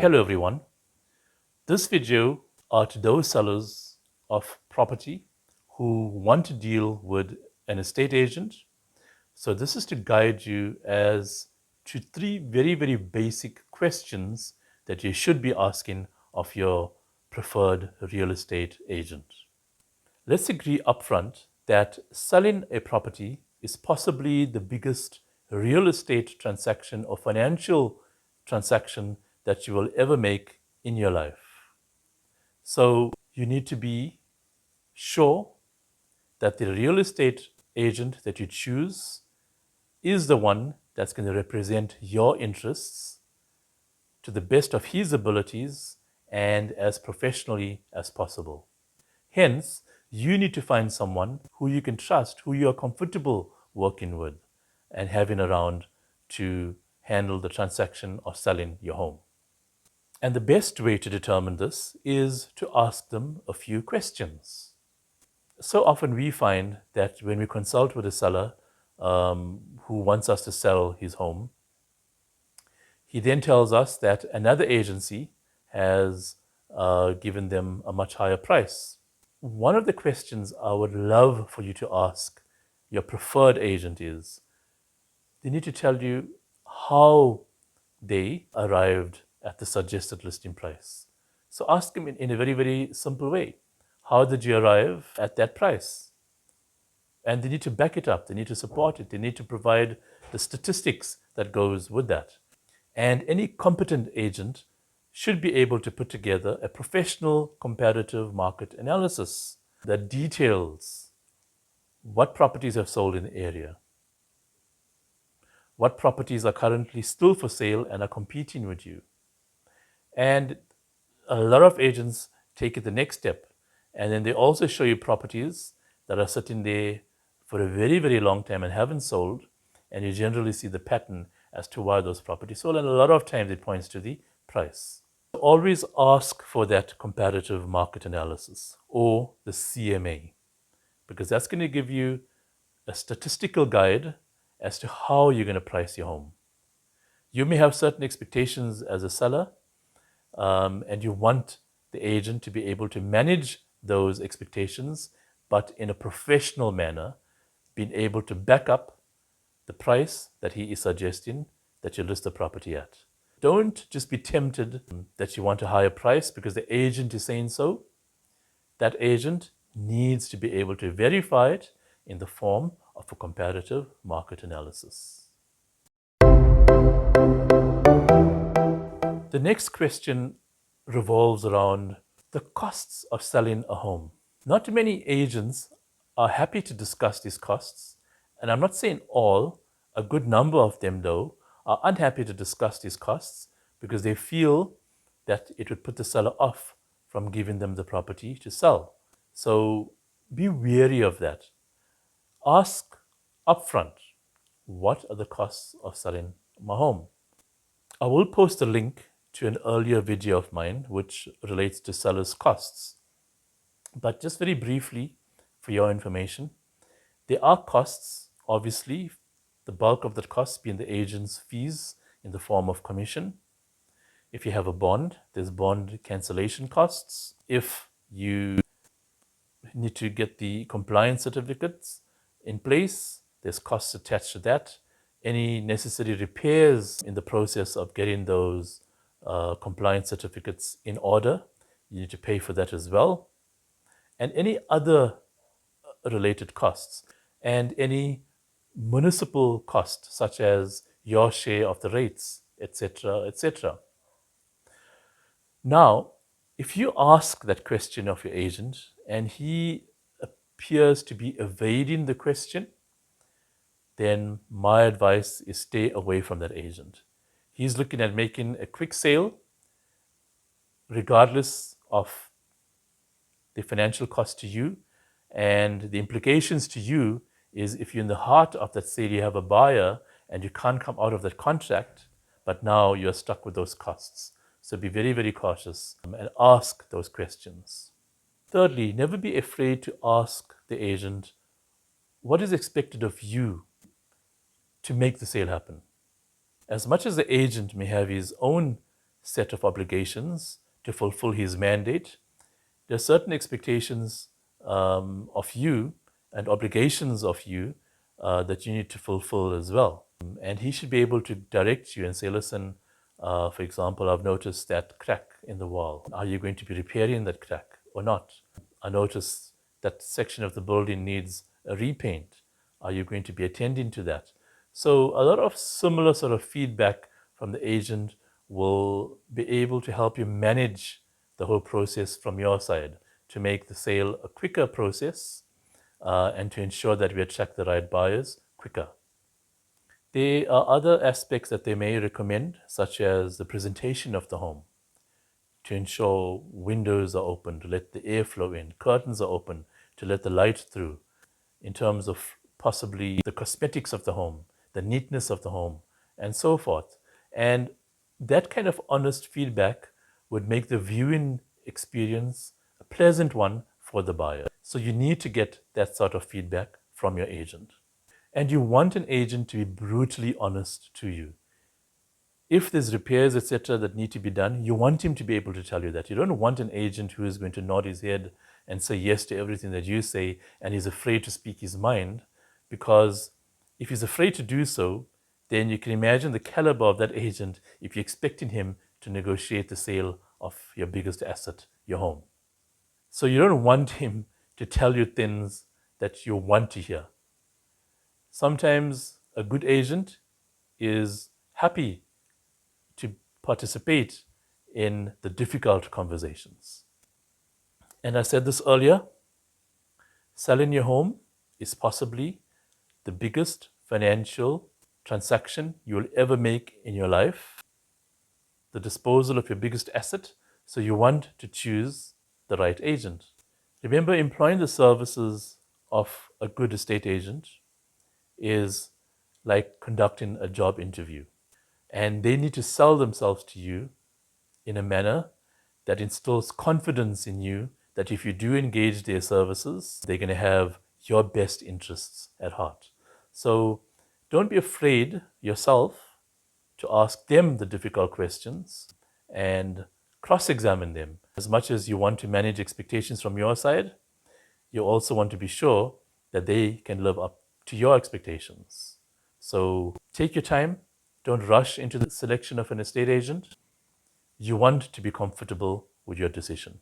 Hello everyone. This video are to those sellers of property who want to deal with an estate agent. So this is to guide you as to three very basic questions that you should be asking of your preferred real estate agent. Let's agree upfront that selling a property is possibly the biggest real estate transaction or financial transaction that you will ever make in your life. So you need to be sure that the real estate agent that you choose is the one that's going to represent your interests to the best of his abilities and as professionally as possible. Hence, you need to find someone who you can trust, who you are comfortable working with and having around to handle the transaction of selling your home. And the best way to determine this is to ask them a few questions. So often we find that when we consult with a seller who wants us to sell his home, he then tells us that another agency has given them a much higher price. One of the questions I would love for you to ask your preferred agent is, they need to tell you how they arrived at the suggested listing price. So ask them in a very simple way. How did you arrive at that price? And they need to back it up. They need to support it. They need to provide the statistics that goes with that. And any competent agent should be able to put together a professional comparative market analysis that details what properties have sold in the area, what properties are currently still for sale and are competing with you. And a lot of agents take it the next step, and then they also show you properties that are sitting there for a very long time and haven't sold, and you generally see the pattern as to why those properties sold, and a lot of times it points to the price. Always ask for that comparative market analysis or the CMA, because that's going to give you a statistical guide as to how you're going to price your home. You may have certain expectations as a seller, and you want the agent to be able to manage those expectations, but in a professional manner, being able to back up the price that he is suggesting that you list the property at. Don't just be tempted that you want a higher price because the agent is saying so. That agent needs to be able to verify it in the form of a comparative market analysis. The next question revolves around the costs of selling a home. Not many agents are happy to discuss these costs, and I'm not saying all, a good number of them though, are unhappy to discuss these costs because they feel that it would put the seller off from giving them the property to sell. So be wary of that. Ask upfront, what are the costs of selling my home? I will post a link to an earlier video of mine which relates to sellers' costs. But just very briefly, for your information, there are costs, obviously, the bulk of the costs being the agent's fees in the form of commission. If you have a bond, there's bond cancellation costs. If you need to get the compliance certificates in place, there's costs attached to that. Any necessary repairs in the process of getting those compliance certificates in order, you need to pay for that as well. And any other related costs and any municipal cost such as your share of the rates, etc. Now, if you ask that question of your agent and he appears to be evading the question, then my advice is stay away from that agent. He's looking at making a quick sale regardless of the financial cost to you, and the implications to you is if you're in the heart of that sale, you have a buyer and you can't come out of that contract, but now you're stuck with those costs. So be very cautious and ask those questions. Thirdly, never be afraid to ask the agent what is expected of you to make the sale happen. As much as the agent may have his own set of obligations to fulfill his mandate. There are certain expectations of you and obligations of you that you need to fulfill as well. And he should be able to direct you and say, listen, for example, I've noticed that crack in the wall. Are you going to be repairing that crack or not? I noticed that section of the building needs a repaint. Are you going to be attending to that? So a lot of similar sort of feedback from the agent will be able to help you manage the whole process from your side to make the sale a quicker process and to ensure that we attract the right buyers quicker. There are other aspects that they may recommend, such as the presentation of the home, to ensure windows are open to let the air flow in, curtains are open to let the light through, in terms of possibly the cosmetics of the home, the neatness of the home, and so forth. And that kind of honest feedback would make the viewing experience a pleasant one for the buyer. So you need to get that sort of feedback from your agent. And you want an agent to be brutally honest to you. If there's repairs, etc., that need to be done, you want him to be able to tell you that. You don't want an agent who is going to nod his head and say yes to everything that you say and he's afraid to speak his mind, because if he's afraid to do so, then you can imagine the caliber of that agent if you're expecting him to negotiate the sale of your biggest asset, your home. So you don't want him to tell you things that you want to hear. Sometimes a good agent is happy to participate in the difficult conversations. And I said this earlier, selling your home is possibly the biggest financial transaction you will ever make in your life, the disposal of your biggest asset. So you want to choose the right agent. Remember, employing the services of a good estate agent is like conducting a job interview. And they need to sell themselves to you in a manner that instills confidence in you that if you do engage their services, they're going to have your best interests at heart. So don't be afraid yourself to ask them the difficult questions and cross-examine them. As much as you want to manage expectations from your side, you also want to be sure that they can live up to your expectations. So take your time. Don't rush into the selection of an estate agent. You want to be comfortable with your decision.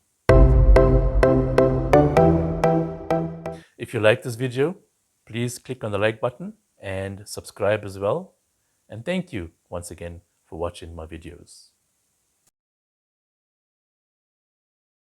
If you like this video, please click on the like button and subscribe as well. And thank you once again for watching my videos.